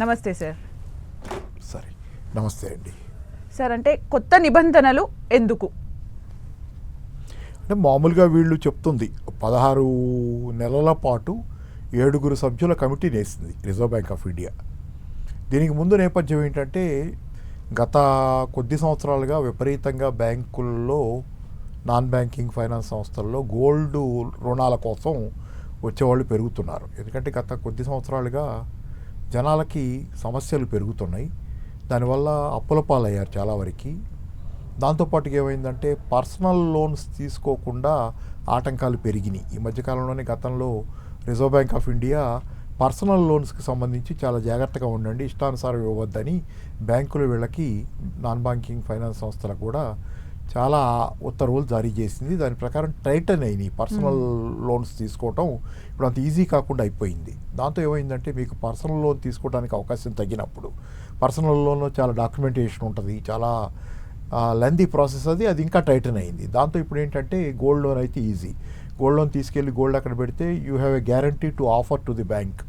నమస్తే సార్. సరే, నమస్తే అండి. సార్, అంటే కొత్త నిబంధనలు ఎందుకు? అంటే మామూలుగా వీళ్ళు చెప్తుంది 16 నెలల పాటు 7 సభ్యుల కమిటీని వేసింది రిజర్వ్ బ్యాంక్ ఆఫ్ ఇండియా. దీనికి ముందు నేపథ్యం ఏంటంటే గత కొద్ది సంవత్సరాలుగా విపరీతంగా బ్యాంకుల్లో, నాన్ బ్యాంకింగ్ ఫైనాన్స్ సంస్థల్లో గోల్డ్ రుణాల కోసం వచ్చేవాళ్ళు పెరుగుతున్నారు. ఎందుకంటే గత కొద్ది సంవత్సరాలుగా జనాలకి సమస్యలు పెరుగుతున్నాయి. దానివల్ల అప్పుల పాలయ్యారు చాలా వరకు. దాంతోపాటుగా ఏమైందంటే పర్సనల్ లోన్స్ తీసుకోకుండా ఆటంకాలు పెరిగినాయి. ఈ మధ్యకాలంలోనే గతంలో reserve bank of India personal లోన్స్కి సంబంధించి చాలా జాగ్రత్తగా ఉండండి, ఇష్టానుసారం ఇవ్వద్దని బ్యాంకులు వీళ్ళకి, నాన్ బ్యాంకింగ్ ఫైనాన్స్ సంస్థలకు కూడా చాలా ఉత్తర్వులు జారీ చేసింది. దాని ప్రకారం టైటన్ అయినాయి పర్సనల్ లోన్స్ తీసుకోవటం. ఇప్పుడు అంత ఈజీ కాకుండా అయిపోయింది. దాంతో ఏమైందంటే మీకు పర్సనల్ లోన్ తీసుకోవడానికి అవకాశం తగ్గినప్పుడు, పర్సనల్ లోన్లో చాలా డాక్యుమెంటేషన్ ఉంటుంది, చాలా లెందీ ప్రాసెస్, అది ఇంకా టైటన్ అయింది. దాంతో ఇప్పుడు ఏంటంటే గోల్డ్ లోన్ అయితే ఈజీ. గోల్డ్ లోన్ తీసుకెళ్ళి గోల్డ్ అక్కడ పెడితే you have a guarantee to offer to the bank.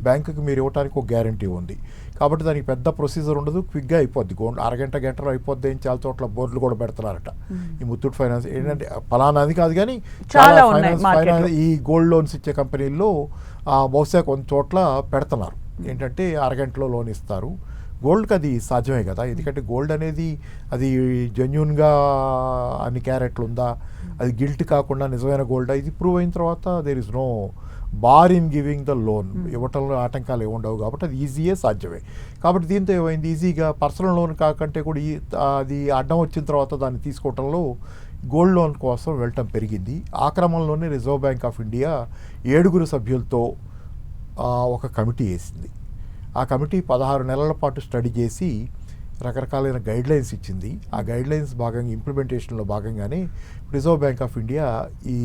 బ్యాంకుకి మీరు ఇవ్వడానికి ఒక గ్యారంటీ ఉంది కాబట్టి దానికి పెద్ద ప్రొసీజర్ ఉండదు, క్విక్గా అయిపోద్ది. గోల్డ్ గంటలో అయిపోద్ది అని చాలా చోట్ల బోర్డులు కూడా పెడుతున్నారట. ఈ ముత్తూట్ ఫైనాన్స్ ఏంటంటే ఫలానాది కాదు కానీ చాలా ఫైనాన్స్ ఈ గోల్డ్ లోన్స్ ఇచ్చే కంపెనీల్లో బహుశా కొన్ని చోట్ల పెడుతున్నారు. ఏంటంటే అరగంటలో లోన్ ఇస్తారు. గోల్డ్కి అది సాధ్యమే కదా, ఎందుకంటే గోల్డ్ అనేది అది జెన్యూన్గా అన్ని క్యారెట్లు ఉందా, అది గిల్ట్ కాకుండా నిజమైన గోల్డా, ఇది ప్రూవ్ అయిన తర్వాత there is no bar in giving the loan. ఇవ్వటంలో ఆటంకాలు ఏమి ఉండవు కాబట్టి అది ఈజీయే, సాధ్యమే. కాబట్టి దీంతో ఏమైంది, ఈజీగా పర్సనల్ లోన్ కాకంటే కూడా అది అడ్డం వచ్చిన తర్వాత దాన్ని తీసుకోవటంలో గోల్డ్ లోన్ కోసం వెళ్ళటం పెరిగింది. ఆ క్రమంలోనే రిజర్వ్ బ్యాంక్ ఆఫ్ ఇండియా 7 సభ్యులతో ఒక కమిటీ వేసింది. ఆ కమిటీ 16 నెలల పాటు స్టడీ చేసి రకరకాలైన గైడ్లైన్స్ ఇచ్చింది. ఆ గైడ్లైన్స్ భాగంగా, ఇంప్లిమెంటేషన్లో భాగంగానే రిజర్వ్ బ్యాంక్ ఆఫ్ ఇండియా ఈ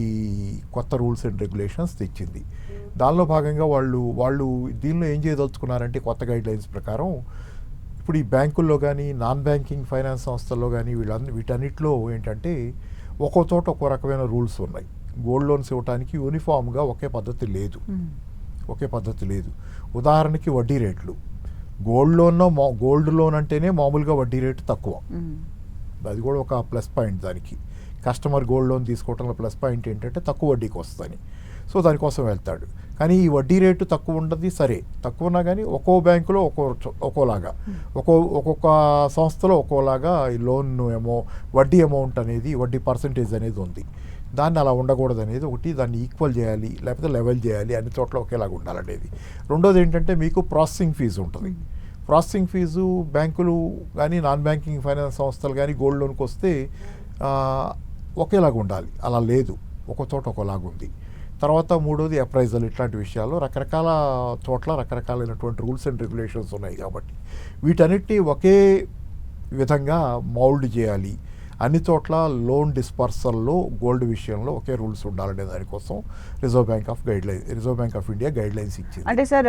కొత్త రూల్స్ అండ్ రెగ్యులేషన్స్ తెచ్చింది. దానిలో భాగంగా వాళ్ళు దీనిలో ఏం చేయదలుచుకున్నారంటే కొత్త గైడ్లైన్స్ ప్రకారం ఇప్పుడు ఈ బ్యాంకుల్లో కానీ, నాన్ బ్యాంకింగ్ ఫైనాన్స్ సంస్థల్లో కానీ వీటన్నిటిలో ఏంటంటే ఒక్కో చోట ఒక్కో రకమైన రూల్స్ ఉన్నాయి. గోల్డ్ లోన్స్ ఇవ్వడానికి యూనిఫామ్గా ఒకే పద్ధతి లేదు. ఉదాహరణకి వడ్డీ రేట్లు. గోల్డ్ లోన్ అంటేనే మామూలుగా వడ్డీ రేటు తక్కువ, అది కూడా ఒక ప్లస్ పాయింట్. దానికి కస్టమర్ గోల్డ్ లోన్ తీసుకోవడంలో ప్లస్ పాయింట్ ఏంటంటే తక్కువ వడ్డీకి వస్తుందని. సో దానికోసం వెళ్తాడు. కానీ ఈ వడ్డీ రేటు తక్కువ ఉండదు, సరే తక్కువ ఉన్నా కానీ ఒక్కో బ్యాంకులో ఒక్కోలాగా, ఒక్కొక్క సంస్థలో ఒక్కోలాగా ఈ లోన్ వడ్డీ అమౌంట్ అనేది, వడ్డీ పర్సంటేజ్ అనేది ఉంది. దాన్ని అలా ఉండకూడదు అనేది ఒకటి. దాన్ని ఈక్వల్ చేయాలి, లేకపోతే లెవెల్ చేయాలి, అన్ని చోట్ల ఒకేలాగా ఉండాలనేది. రెండోది ఏంటంటే మీకు ప్రాసెసింగ్ ఫీజు ఉంటుంది. ప్రాసెసింగ్ ఫీజు బ్యాంకులు కానీ, నాన్ బ్యాంకింగ్ ఫైనాన్స్ సంస్థలు కానీ గోల్డ్ లోన్కి వస్తే ఒకేలాగా ఉండాలి, అలా లేదు, ఒక చోట ఒకలాగా ఉంది. తర్వాత మూడోది అప్రైజల్. ఇట్లాంటి విషయాల్లో రకరకాల చోట్ల రకరకాలైనటువంటి రూల్స్ అండ్ రెగ్యులేషన్స్ ఉన్నాయి కాబట్టి వీటన్నిటినీ ఒకే విధంగా మౌల్డ్ చేయాలి. అన్ని చోట్ల లోన్ డిస్పర్సల్లో గోల్డ్ విషయంలో ఒకే రూల్స్ ఉండాలనే దానికోసం reserve bank of India guidelines ఇచ్చింది. అంటే సార్